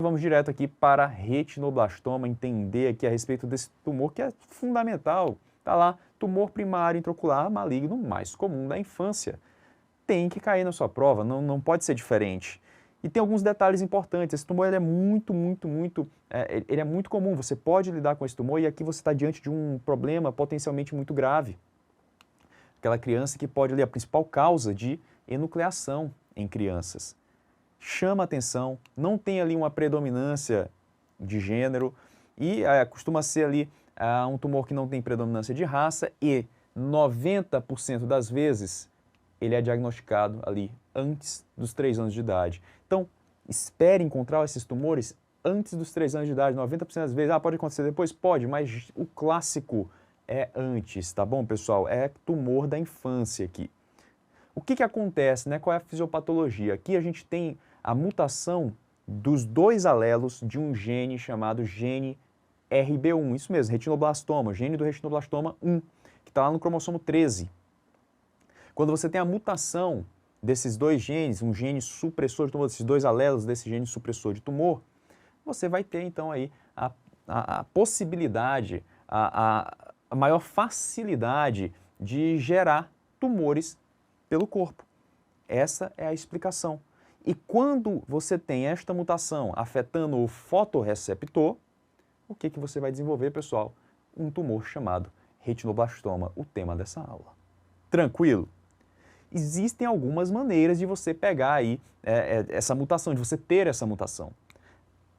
vamos direto aqui para retinoblastoma, entender aqui a respeito desse tumor que é fundamental. Está lá, tumor primário intraocular maligno mais comum da infância. Tem que cair na sua prova, não pode ser diferente. E tem alguns detalhes importantes. Esse tumor ele é ele é muito comum. Você pode lidar com esse tumor e aqui você está diante de um problema potencialmente muito grave. Aquela criança que pode ali a principal causa de enucleação em crianças. Chama atenção, não tem ali uma predominância de gênero e costuma ser ali um tumor que não tem predominância de raça e 90% das vezes ele é diagnosticado ali antes dos 3 anos de idade. Então, espere encontrar esses tumores antes dos 3 anos de idade, 90% das vezes. Pode acontecer depois? Pode, mas o clássico é antes, tá bom, pessoal? É tumor da infância aqui. O que acontece, né? Qual é a fisiopatologia? Aqui a gente tem a mutação dos 2 alelos de um gene chamado gene RB1. Isso mesmo, retinoblastoma, gene do retinoblastoma 1, que está lá no cromossomo 13. Quando você tem a mutação desses 2 genes, um gene supressor de tumor, desses 2 alelos desse gene supressor de tumor, você vai ter então aí a possibilidade, a maior facilidade de gerar tumores pelo corpo. Essa é a explicação. E quando você tem esta mutação afetando o fotorreceptor, o que você vai desenvolver, pessoal? Um tumor chamado retinoblastoma, o tema dessa aula. Tranquilo? Existem algumas maneiras de você pegar aí essa mutação, de você ter essa mutação.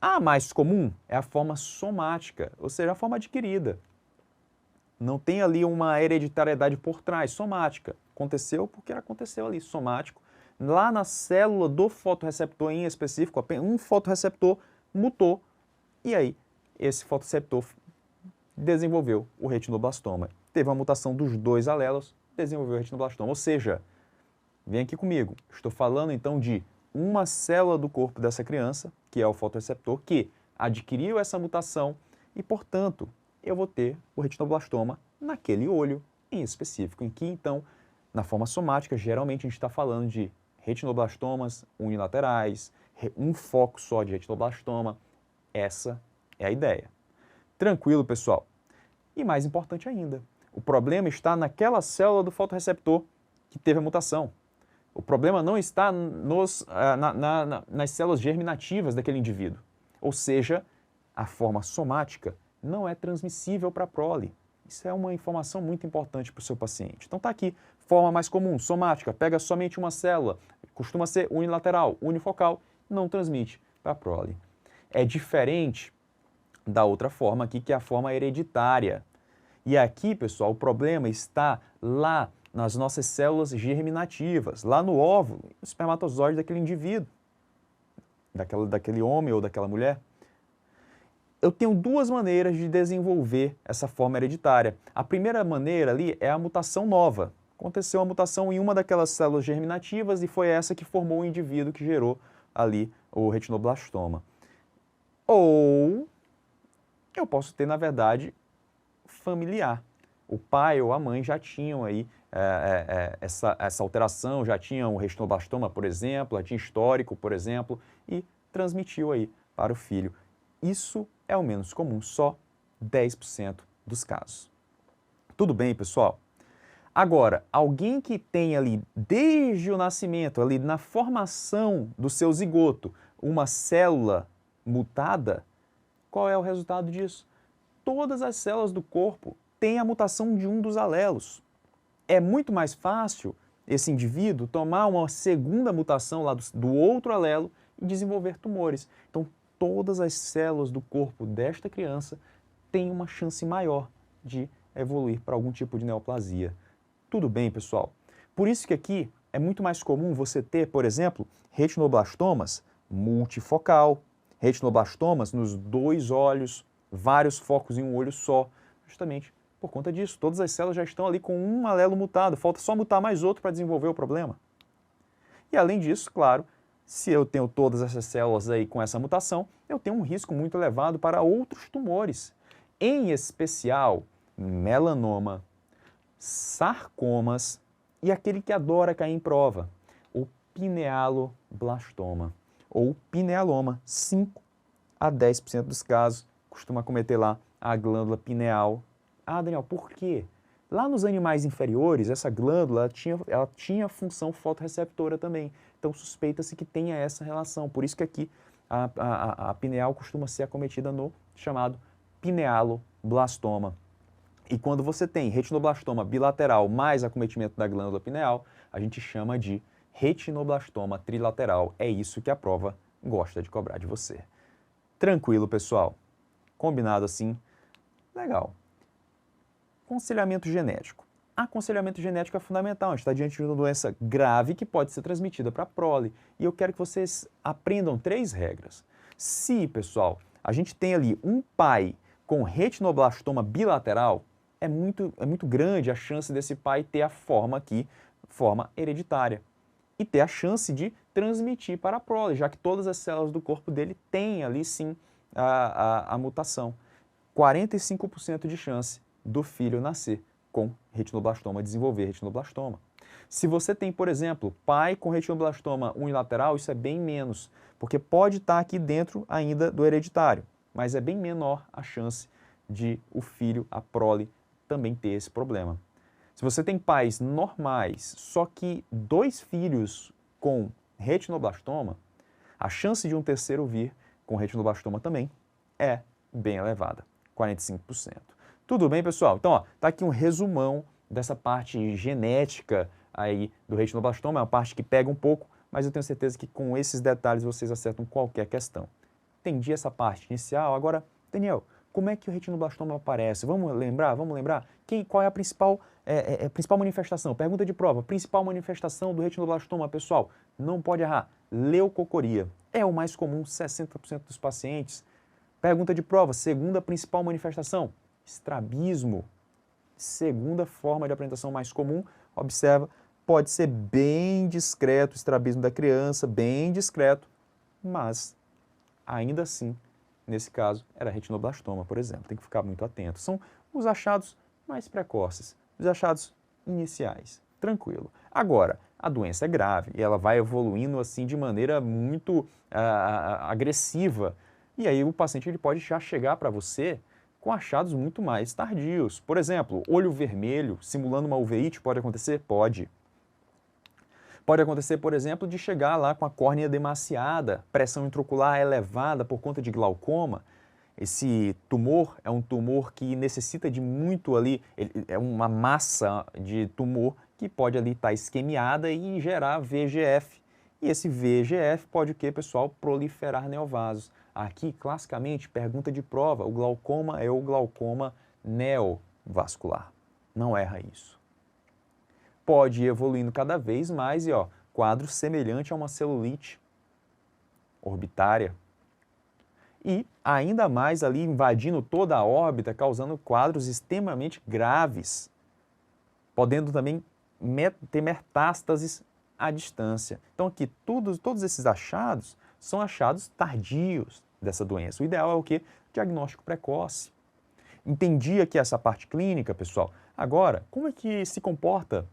A mais comum é a forma somática, ou seja, a forma adquirida. Não tem ali uma hereditariedade por trás, somática. Aconteceu porque aconteceu ali, somático. Lá na célula do fotorreceptor em específico, um fotorreceptor mutou e aí esse fotorreceptor desenvolveu o retinoblastoma. Teve uma mutação dos 2 alelos, desenvolveu o retinoblastoma. Ou seja, vem aqui comigo, estou falando então de uma célula do corpo dessa criança, que é o fotorreceptor, que adquiriu essa mutação e, portanto, eu vou ter o retinoblastoma naquele olho em específico, em que então, na forma somática, geralmente a gente está falando de retinoblastomas unilaterais, um foco só de retinoblastoma. Essa é a ideia. Tranquilo, pessoal? E mais importante ainda, o problema está naquela célula do fotorreceptor que teve a mutação. O problema não está nas células germinativas daquele indivíduo. Ou seja, a forma somática não é transmissível para a prole. Isso é uma informação muito importante para o seu paciente. Então está aqui, forma mais comum, somática, pega somente uma célula, costuma ser unilateral, unifocal, não transmite para a prole. É diferente da outra forma aqui, que é a forma hereditária. E aqui, pessoal, o problema está lá nas nossas células germinativas, lá no óvulo, no espermatozoide daquele indivíduo, daquele homem ou daquela mulher. Eu tenho 2 maneiras de desenvolver essa forma hereditária. A primeira maneira ali é a mutação nova. Aconteceu uma mutação em uma daquelas células germinativas e foi essa que formou o indivíduo que gerou ali o retinoblastoma. Ou eu posso ter, na verdade, familiar. O pai ou a mãe já tinham aí essa alteração, já tinham o retinoblastoma, por exemplo, já tinha histórico, por exemplo, e transmitiu aí para o filho. Isso é o menos comum, só 10% dos casos. Tudo bem, pessoal? Agora, alguém que tem ali, desde o nascimento, ali na formação do seu zigoto, uma célula mutada, qual é o resultado disso? Todas as células do corpo têm a mutação de um dos alelos. É muito mais fácil esse indivíduo tomar uma segunda mutação lá do outro alelo e desenvolver tumores. Então, todas as células do corpo desta criança têm uma chance maior de evoluir para algum tipo de neoplasia. Tudo bem, pessoal? Por isso que aqui é muito mais comum você ter, por exemplo, retinoblastomas multifocal, retinoblastomas nos 2 olhos, vários focos em um olho só, justamente por conta disso. Todas as células já estão ali com um alelo mutado, falta só mutar mais outro para desenvolver o problema. E além disso, claro, se eu tenho todas essas células aí com essa mutação, eu tenho um risco muito elevado para outros tumores, em especial melanoma, sarcomas e aquele que adora cair em prova, o pinealoblastoma ou pinealoma. 5 a 10% dos casos, costuma acometer lá a glândula pineal. Ah, Daniel, por quê? Lá nos animais inferiores, essa glândula ela tinha função fotorreceptora também. Então, suspeita-se que tenha essa relação. Por isso que aqui a pineal costuma ser acometida no chamado pinealoblastoma. E quando você tem retinoblastoma bilateral mais acometimento da glândula pineal, a gente chama de retinoblastoma trilateral. É isso que a prova gosta de cobrar de você. Tranquilo, pessoal? Combinado assim? Legal. Aconselhamento genético. Aconselhamento genético é fundamental. A gente está diante de uma doença grave que pode ser transmitida para a prole. E eu quero que vocês aprendam 3 regras. Se, pessoal, a gente tem ali um pai com retinoblastoma bilateral, é muito grande a chance desse pai ter a forma aqui, forma hereditária. E ter a chance de transmitir para a prole, já que todas as células do corpo dele têm ali sim a mutação. 45% de chance do filho nascer com retinoblastoma, desenvolver retinoblastoma. Se você tem, por exemplo, pai com retinoblastoma unilateral, isso é bem menos, porque pode estar aqui dentro ainda do hereditário, mas é bem menor a chance de o filho, a prole, também ter esse problema. Se você tem pais normais, só que 2 filhos com retinoblastoma, a chance de um terceiro vir com retinoblastoma também é bem elevada, 45%. Tudo bem, pessoal? Então, ó, tá aqui um resumão dessa parte genética aí do retinoblastoma, é uma parte que pega um pouco, mas eu tenho certeza que com esses detalhes vocês acertam qualquer questão. Entendi essa parte inicial. Agora, Daniel, como é que o retinoblastoma aparece? Vamos lembrar? Qual é a principal manifestação? Pergunta de prova. Principal manifestação do retinoblastoma, pessoal? Não pode errar. Leucocoria. É o mais comum, 60% dos pacientes. Pergunta de prova. Segunda principal manifestação? Estrabismo. Segunda forma de apresentação mais comum. Observa, pode ser bem discreto o estrabismo da criança, bem discreto, mas ainda assim, nesse caso, era retinoblastoma, por exemplo. Tem que ficar muito atento. São os achados mais precoces, os achados iniciais. Tranquilo. Agora, a doença é grave e ela vai evoluindo assim de maneira muito agressiva. E aí o paciente ele pode já chegar para você com achados muito mais tardios. Por exemplo, olho vermelho simulando uma uveíte pode acontecer? Pode. Pode acontecer, por exemplo, de chegar lá com a córnea demasiada, pressão intraocular elevada por conta de glaucoma. Esse tumor é um tumor que necessita de muito ali, é uma massa de tumor que pode ali estar isquemiada e gerar VEGF. E esse VEGF pode o quê, pessoal? Proliferar neovasos. Aqui, classicamente, pergunta de prova, o glaucoma é o glaucoma neovascular. Não erra isso. Pode ir evoluindo cada vez mais e, quadro semelhante a uma celulite orbitária. E ainda mais ali invadindo toda a órbita, causando quadros extremamente graves, podendo também ter metástases à distância. Então aqui, todos esses achados são achados tardios dessa doença. O ideal é o quê? Diagnóstico precoce. Entendi aqui essa parte clínica, pessoal. Agora, como é que se comporta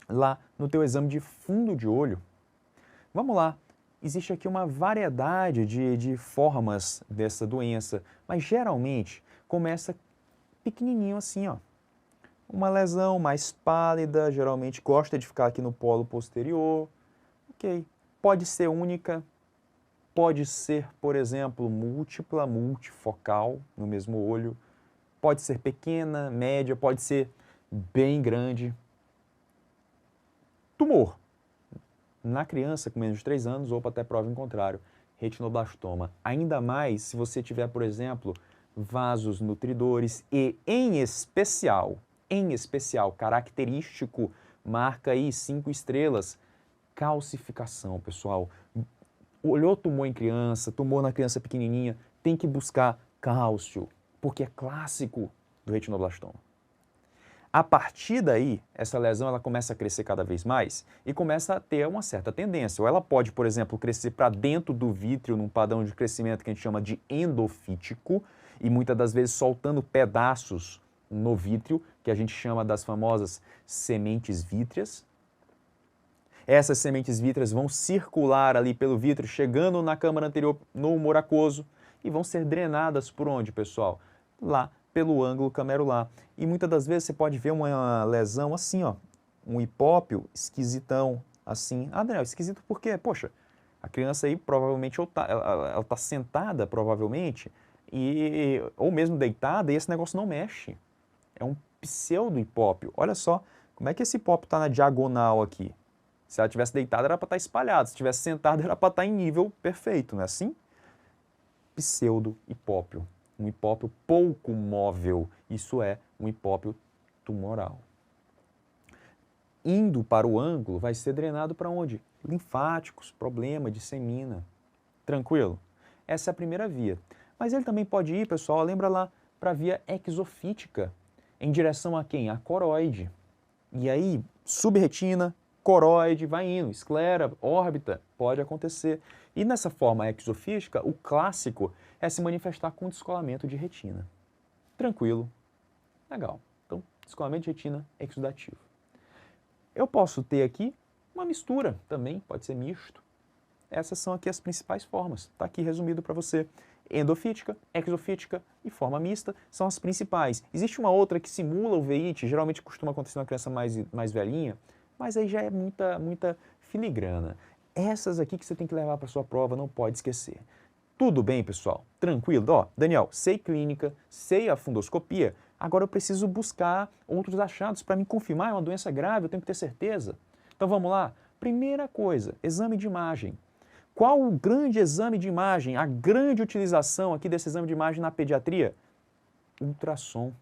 lá no teu exame de fundo de olho? Vamos lá. Existe aqui uma variedade de formas dessa doença, mas geralmente começa pequenininho assim, ó. Uma lesão mais pálida, geralmente gosta de ficar aqui no polo posterior. Ok. Pode ser única, pode ser, por exemplo, múltipla, multifocal no mesmo olho. Pode ser pequena, média, pode ser bem grande. Tumor. Na criança com menos de 3 anos ou até prova em contrário, retinoblastoma. Ainda mais se você tiver, por exemplo, vasos nutridores e, em especial, característico, marca aí 5 estrelas, calcificação, pessoal. Olhou tumor em criança, tumor na criança pequenininha, tem que buscar cálcio, porque é clássico do retinoblastoma. A partir daí, essa lesão ela começa a crescer cada vez mais e começa a ter uma certa tendência. Ou ela pode, por exemplo, crescer para dentro do vítreo num padrão de crescimento que a gente chama de endofítico e muitas das vezes soltando pedaços no vítreo, que a gente chama das famosas sementes vítreas. Essas sementes vítreas vão circular ali pelo vítreo, chegando na câmara anterior no humor aquoso e vão ser drenadas por onde, pessoal? Lá, pelo ângulo camerular. E muitas das vezes você pode ver uma lesão assim, ó, um hipópio esquisitão, assim. Ah, Daniel, esquisito por quê? Poxa, a criança aí provavelmente ela tá sentada, provavelmente, ou mesmo deitada, e esse negócio não mexe. É um pseudo-hipópio. Olha só, como é que esse hipópio está na diagonal aqui? Se ela tivesse deitada, era para estar espalhada. Se tivesse sentada, era para estar em nível perfeito, não é assim? Pseudo-hipópio. Um hipópio pouco móvel. Isso é um hipópio tumoral. Indo para o ângulo, vai ser drenado para onde? Linfáticos, problema, dissemina. Tranquilo? Essa é a primeira via. Mas ele também pode ir, pessoal, lembra lá, para a via exofítica, em direção a quem? A coroide. E aí, subretina, coroide, vai indo, esclera, órbita, pode acontecer. E nessa forma exofítica, o clássico é se manifestar com descolamento de retina. Tranquilo? Legal. Então, descolamento de retina exudativo. Eu posso ter aqui uma mistura também, pode ser misto. Essas são aqui as principais formas. Está aqui resumido para você. Endofítica, exofítica e forma mista são as principais. Existe uma outra que simula o veite, geralmente costuma acontecer na criança mais velhinha, mas aí já é muita filigrana. Essas aqui que você tem que levar para sua prova, não pode esquecer. Tudo bem, pessoal? Tranquilo? Ó, Daniel, sei clínica, sei a fundoscopia, agora eu preciso buscar outros achados para me confirmar, é uma doença grave, eu tenho que ter certeza. Então vamos lá? Primeira coisa, exame de imagem. Qual o grande exame de imagem, a grande utilização aqui desse exame de imagem na pediatria? Ultrassom.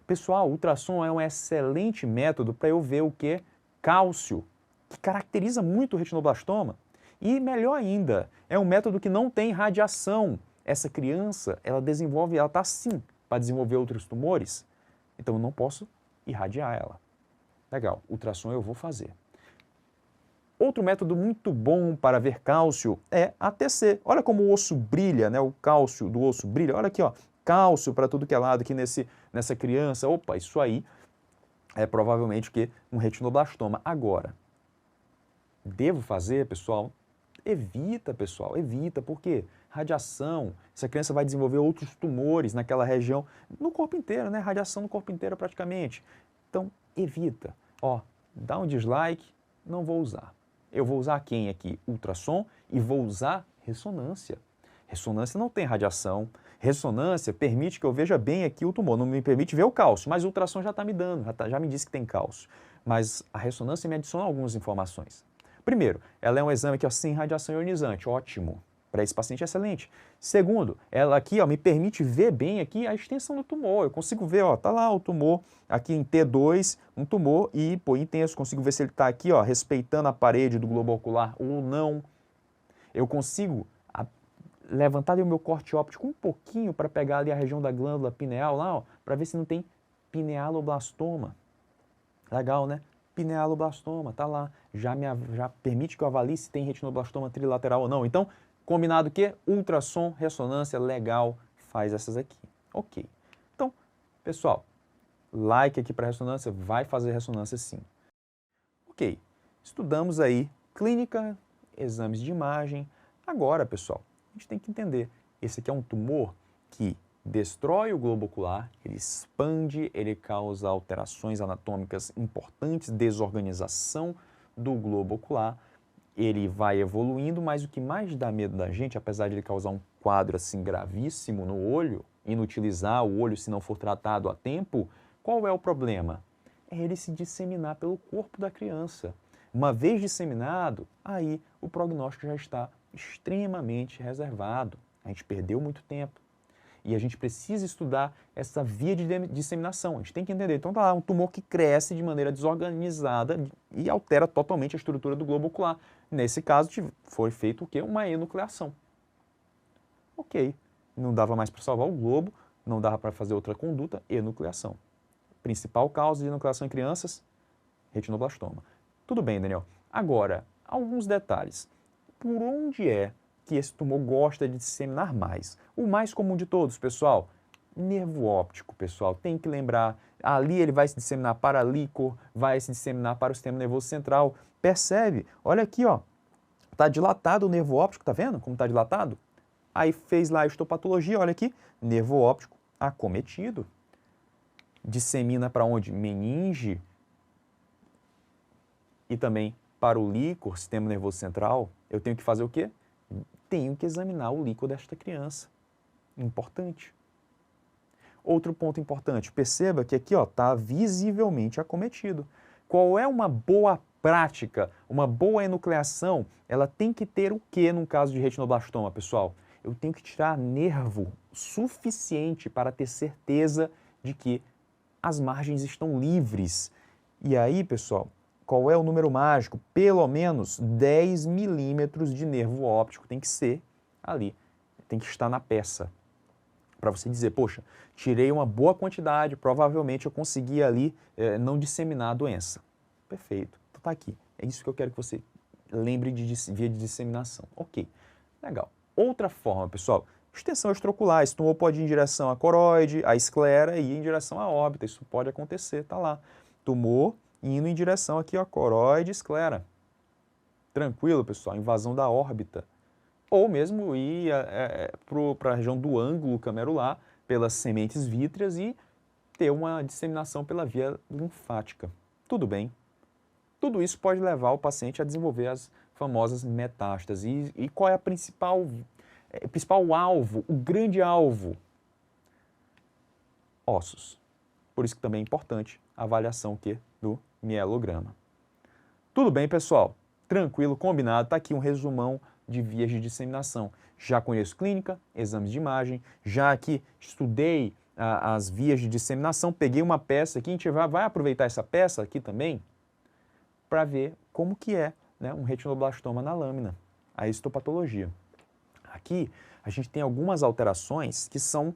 Pessoal, ultrassom é um excelente método para eu ver o que? Cálcio, que caracteriza muito o retinoblastoma. E melhor ainda, é um método que não tem radiação. Essa criança, ela está assim para desenvolver outros tumores, então eu não posso irradiar ela. Legal, ultrassom eu vou fazer. Outro método muito bom para ver cálcio é a TC. Olha como o osso brilha, né? O cálcio do osso brilha. Olha aqui, ó, cálcio para tudo que é lado aqui nessa criança. Opa, isso aí é provavelmente o quê? Um retinoblastoma. Agora, devo fazer, pessoal? Evita, pessoal, evita. Por quê? Radiação. Essa criança vai desenvolver outros tumores naquela região, no corpo inteiro, né? Radiação no corpo inteiro praticamente. Então, evita. Ó, dá um dislike, não vou usar. Eu vou usar quem aqui? Ultrassom e vou usar ressonância. Ressonância não tem radiação. Ressonância permite que eu veja bem aqui o tumor. Não me permite ver o cálcio, mas o ultrassom já está me dando, já me disse que tem cálcio. Mas a ressonância me adiciona algumas informações. Primeiro, ela é um exame que, ó, sem radiação ionizante, ótimo. Para esse paciente é excelente. Segundo, ela aqui, ó, me permite ver bem aqui a extensão do tumor. Eu consigo ver, ó, tá lá o tumor aqui em T2, um tumor e, pô, intenso. Consigo ver se ele está aqui, ó, respeitando a parede do globo ocular ou não. Eu consigo levantar ali o meu corte óptico um pouquinho para pegar ali a região da glândula pineal lá, ó, para ver se não tem pinealoblastoma. Legal, né? Pinealoblastoma, tá lá. Já permite que eu avalie se tem retinoblastoma trilateral ou não. Então, combinado que ultrassom, ressonância, legal, faz essas aqui. Ok. Então, pessoal, like aqui para ressonância, vai fazer ressonância sim. Ok. Estudamos aí clínica, exames de imagem. Agora, pessoal, a gente tem que entender. Esse aqui é um tumor que destrói o globo ocular, ele expande, ele causa alterações anatômicas importantes, desorganização do globo ocular. Ele vai evoluindo, mas o que mais dá medo da gente, apesar de ele causar um quadro assim gravíssimo no olho, inutilizar o olho se não for tratado a tempo, qual é o problema? É ele se disseminar pelo corpo da criança. Uma vez disseminado, aí o prognóstico já está extremamente reservado. A gente perdeu muito tempo. E a gente precisa estudar essa via de disseminação. A gente tem que entender. Então, tá lá um tumor que cresce de maneira desorganizada e altera totalmente a estrutura do globo ocular. Nesse caso, foi feito o quê? Uma enucleação. Ok. Não dava mais para salvar o globo, não dava para fazer outra conduta, enucleação. Principal causa de enucleação em crianças, retinoblastoma. Tudo bem, Daniel. Agora, alguns detalhes. Por onde é que esse tumor gosta de disseminar mais? O mais comum de todos, pessoal, nervo óptico, pessoal. Tem que lembrar, ali ele vai se disseminar para a líquor, vai se disseminar para o sistema nervoso central. Percebe? Olha aqui, ó. Tá dilatado o nervo óptico, tá vendo como tá dilatado? Aí fez lá a histopatologia, olha aqui, nervo óptico acometido. Dissemina para onde? Meninge e também para o líquor, sistema nervoso central. Eu tenho que fazer o quê? Tenho que examinar o líquor desta criança. Importante. Outro ponto importante, perceba que aqui está visivelmente acometido. Qual é uma boa prática, uma boa enucleação? Ela tem que ter o quê no caso de retinoblastoma, pessoal? Eu tenho que tirar nervo suficiente para ter certeza de que as margens estão livres. E aí, pessoal, qual é o número mágico? Pelo menos 10 milímetros de nervo óptico tem que ser ali, tem que estar na peça. Para você dizer, poxa, tirei uma boa quantidade, provavelmente eu consegui ali não disseminar a doença. Perfeito, então tá aqui. É isso que eu quero que você lembre de via de disseminação. Ok, legal. Outra forma, pessoal, extensão extraocular. Esse tumor pode ir em direção à coroide, à esclera e ir em direção à órbita. Isso pode acontecer, tá lá. Tumor indo em direção aqui, ó, coroide, esclera. Tranquilo, pessoal, invasão da órbita. Ou mesmo ir para a região do ângulo camerular, pelas sementes vítreas e ter uma disseminação pela via linfática. Tudo bem. Tudo isso pode levar o paciente a desenvolver as famosas metástases. E qual é a principal alvo, o grande alvo? Ossos. Por isso que também é importante a avaliação do mielograma. Tudo bem, pessoal? Tranquilo, combinado. Está aqui um resumão de vias de disseminação. Já conheço clínica, exames de imagem, já aqui estudei as vias de disseminação, peguei uma peça aqui, a gente vai aproveitar essa peça aqui também para ver como que é, né, um retinoblastoma na lâmina, a histopatologia. Aqui a gente tem algumas alterações que são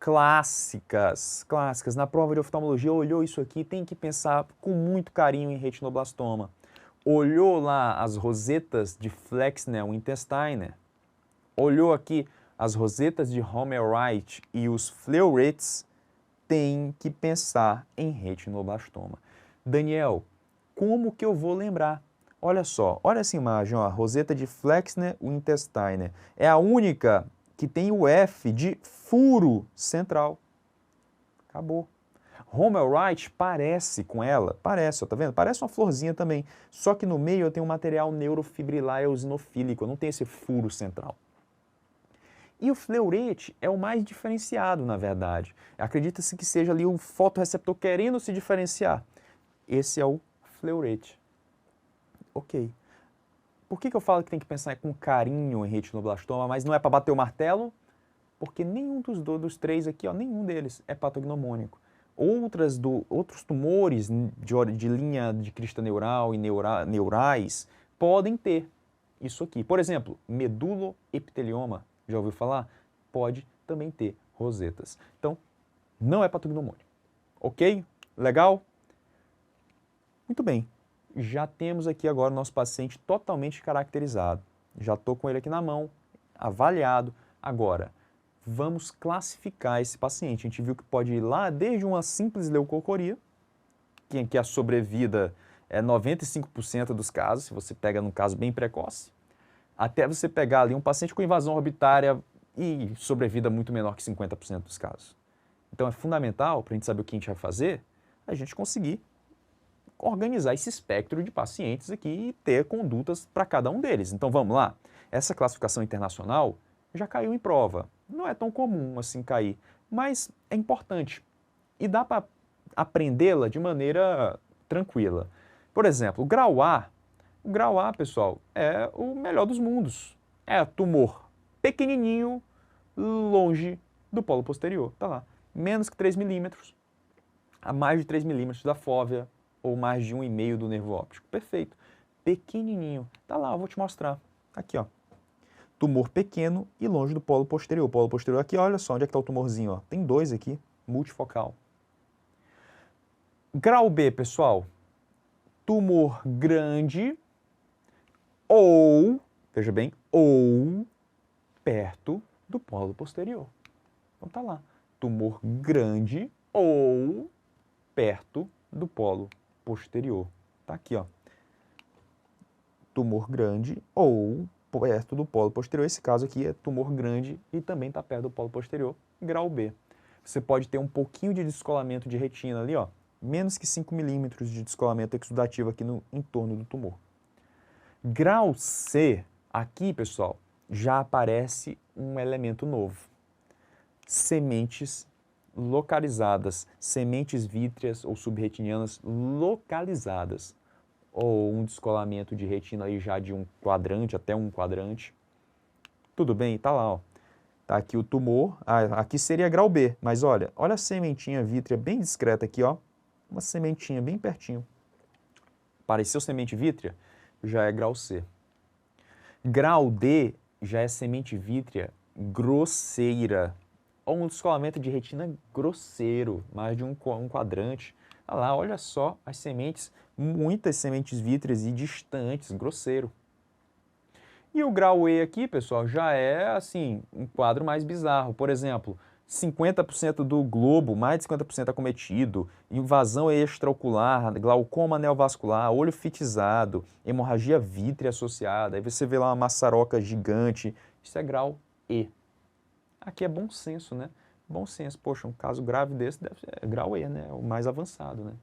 clássicas. Na prova de oftalmologia, olhou isso aqui, tem que pensar com muito carinho em retinoblastoma. Olhou lá as rosetas de Flexnel intestiner, olhou aqui as rosetas de Homer-Wright e os Fleurettes, tem que pensar em retinoblastoma. Daniel, como que eu vou lembrar? Olha só, olha essa imagem, ó, roseta de Flexner intestiner. É a única que tem o F de furo central. Acabou. Homer-Wright parece com ela, parece, ó, tá vendo? Parece uma florzinha também, só que no meio eu tenho um material neurofibrilar eosinofílico, eu não tenho esse furo central. E o Fleurette é o mais diferenciado, na verdade. Acredita-se que seja ali um fotorreceptor querendo se diferenciar. Esse é o Fleurette. Ok. Por que eu falo que tem que pensar com carinho em retinoblastoma, mas não é para bater o martelo? Porque nenhum dos três aqui, ó, nenhum deles é patognomônico. Outros tumores de linha de crista neural e neurais podem ter isso aqui. Por exemplo, meduloepitelioma, já ouviu falar? Pode também ter rosetas. Então, não é patognomônico. Ok? Legal? Muito bem. Já temos aqui agora o nosso paciente totalmente caracterizado. Já estou com ele aqui na mão, avaliado. Agora, vamos classificar esse paciente. A gente viu que pode ir lá desde uma simples leucocoria, que a sobrevida é 95% dos casos, se você pega num caso bem precoce, até você pegar ali um paciente com invasão orbitária e sobrevida muito menor que 50% dos casos. Então é fundamental, para a gente saber o que a gente vai fazer, a gente conseguir organizar esse espectro de pacientes aqui e ter condutas para cada um deles. Então vamos lá. Essa classificação internacional já caiu em prova. Não é tão comum assim cair, mas é importante. E dá para aprendê-la de maneira tranquila. Por exemplo, o grau A, pessoal, é o melhor dos mundos. É tumor pequenininho, longe do polo posterior. Tá lá. Menos que 3 milímetros, a mais de 3 milímetros da fóvea, ou mais de 1,5 do nervo óptico. Perfeito. Pequenininho. Tá lá, eu vou te mostrar. Aqui, ó. Tumor pequeno e longe do polo posterior. O polo posterior aqui, olha só, onde é que está o tumorzinho, ó. Tem dois aqui, multifocal. Grau B, pessoal. Tumor grande ou, veja bem, ou perto do polo posterior. Então tá lá. Tumor grande ou perto do polo posterior. Tá aqui, ó. Tumor grande ou perto do polo posterior. Esse caso aqui é tumor grande e também está perto do polo posterior, grau B. Você pode ter um pouquinho de descolamento de retina ali, ó, menos que 5 milímetros de descolamento exudativo aqui no entorno do tumor. Grau C, aqui, pessoal, já aparece um elemento novo. Sementes localizadas, sementes vítreas ou subretinianas localizadas, ou um descolamento de retina aí já de um quadrante até um quadrante. Tudo bem? Tá lá, ó. Tá aqui o tumor, aqui seria grau B, mas olha a sementinha vítrea bem discreta aqui, ó. Uma sementinha bem pertinho. Pareceu semente vítrea? Já é grau C. Grau D já é semente vítrea grosseira, ou um descolamento de retina grosseiro, mais de um quadrante. Olha lá, olha só as sementes, muitas sementes vítreas e distantes, grosseiro. E o grau E aqui, pessoal, já é assim, um quadro mais bizarro. Por exemplo, 50% do globo, mais de 50% acometido, invasão extraocular, glaucoma neovascular, olho fitizado, hemorragia vítrea associada. Aí você vê lá uma maçaroca gigante. Isso é grau E. Aqui é bom senso, né? Bom senso. Poxa, um caso grave desse deve ser grau E, né? O mais avançado, né?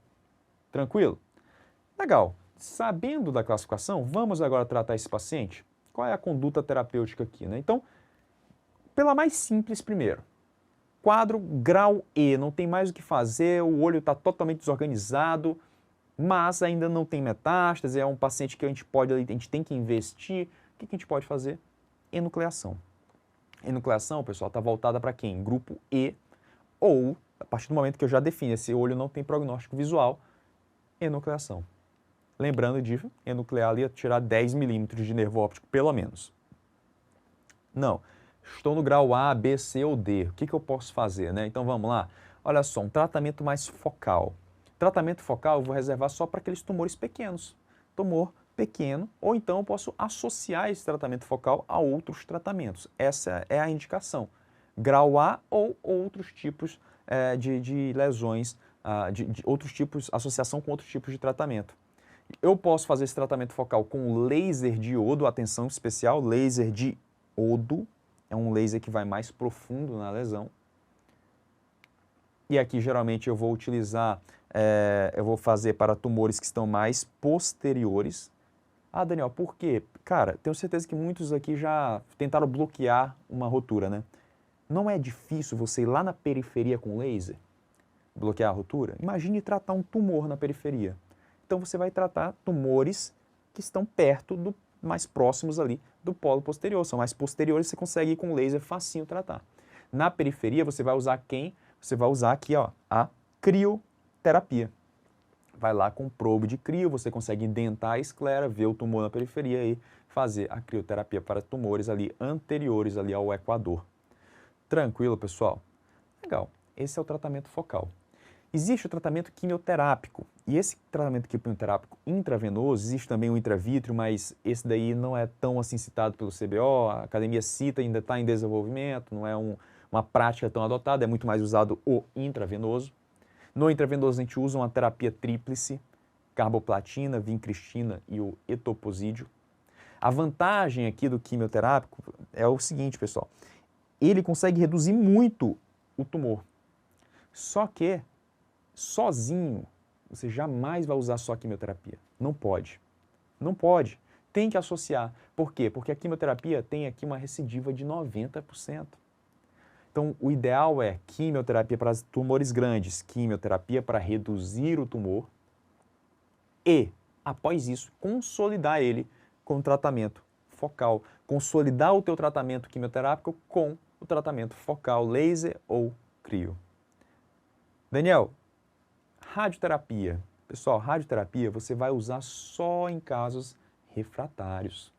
Tranquilo? Legal. Sabendo da classificação, vamos agora tratar esse paciente? Qual é a conduta terapêutica aqui, né? Então, pela mais simples primeiro. Quadro grau E, não tem mais o que fazer, o olho está totalmente desorganizado, mas ainda não tem metástase, é um paciente que a gente tem que investir. O que a gente pode fazer? Enucleação. Enucleação, pessoal, está voltada para quem? Grupo E, ou, a partir do momento que eu já defino, esse olho não tem prognóstico visual, enucleação. Lembrando de enuclear ali, tirar 10 milímetros de nervo óptico, pelo menos. Não, estou no grau A, B, C ou D, o que eu posso fazer, né? Então vamos lá, olha só, um tratamento mais focal. Tratamento focal eu vou reservar só para aqueles tumores pequenos. Tumor pequeno, ou então eu posso associar esse tratamento focal a outros tratamentos. Essa é a indicação. Grau A ou outros tipos de lesões, de outros tipos, associação com outros tipos de tratamento. Eu posso fazer esse tratamento focal com laser diodo, atenção especial, laser diodo, é um laser que vai mais profundo na lesão. E aqui geralmente eu vou utilizar, eu vou fazer para tumores que estão mais posteriores. Ah, Daniel, por quê? Cara, tenho certeza que muitos aqui já tentaram bloquear uma rotura, né? Não é difícil você ir lá na periferia com laser, bloquear a rotura? Imagine tratar um tumor na periferia. Então você vai tratar tumores que estão perto mais próximos ali do polo posterior. São mais posteriores, você consegue ir com laser facinho tratar. Na periferia você vai usar quem? Você vai usar aqui, ó, a crioterapia. Vai lá com probe de crio, você consegue indentar a esclera, ver o tumor na periferia e fazer a crioterapia para tumores ali anteriores ali ao equador. Tranquilo, pessoal? Legal. Esse é o tratamento focal. Existe o tratamento quimioterápico, e esse tratamento quimioterápico intravenoso, existe também o intravítrio, mas esse daí não é tão assim citado pelo CBO, a academia cita, ainda está em desenvolvimento, não é uma prática tão adotada, é muito mais usado o intravenoso. No intravenoso a gente usa uma terapia tríplice, carboplatina, vincristina e o etoposídeo. A vantagem aqui do quimioterápico é o seguinte, pessoal, ele consegue reduzir muito o tumor, só que sozinho, você jamais vai usar só quimioterapia. Não pode. Não pode. Tem que associar. Por quê? Porque a quimioterapia tem aqui uma recidiva de 90%. Então, o ideal é quimioterapia para tumores grandes, quimioterapia para reduzir o tumor e, após isso, consolidar ele com tratamento focal. Consolidar o teu tratamento quimioterápico com o tratamento focal, laser ou crio. Daniel, radioterapia. Pessoal, radioterapia você vai usar só em casos refratários.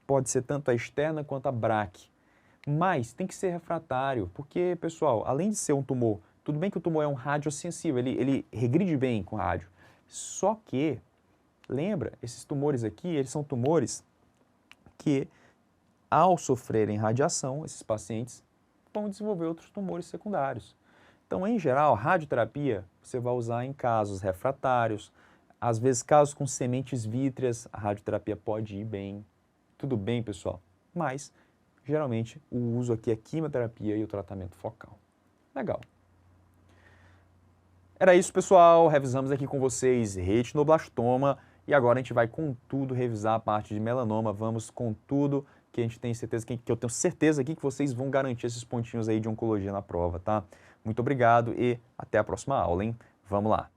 Pode ser tanto a externa quanto a braque. Mas tem que ser refratário, porque, pessoal, além de ser um tumor, tudo bem que o tumor é um radiosensível, ele regride bem com rádio. Só que, lembra, esses tumores aqui, eles são tumores que, ao sofrerem radiação, esses pacientes vão desenvolver outros tumores secundários. Então, em geral, radioterapia você vai usar em casos refratários, às vezes casos com sementes vítreas, a radioterapia pode ir bem. tudo bem, pessoal. Mas, geralmente, o uso aqui é quimioterapia e o tratamento focal. Legal. Era isso, pessoal. Revisamos aqui com vocês retinoblastoma e agora a gente vai com tudo revisar a parte de melanoma. Vamos com tudo que a gente tem certeza, que eu tenho certeza aqui que vocês vão garantir esses pontinhos aí de oncologia na prova, tá? Muito obrigado e até a próxima aula, hein? Vamos lá.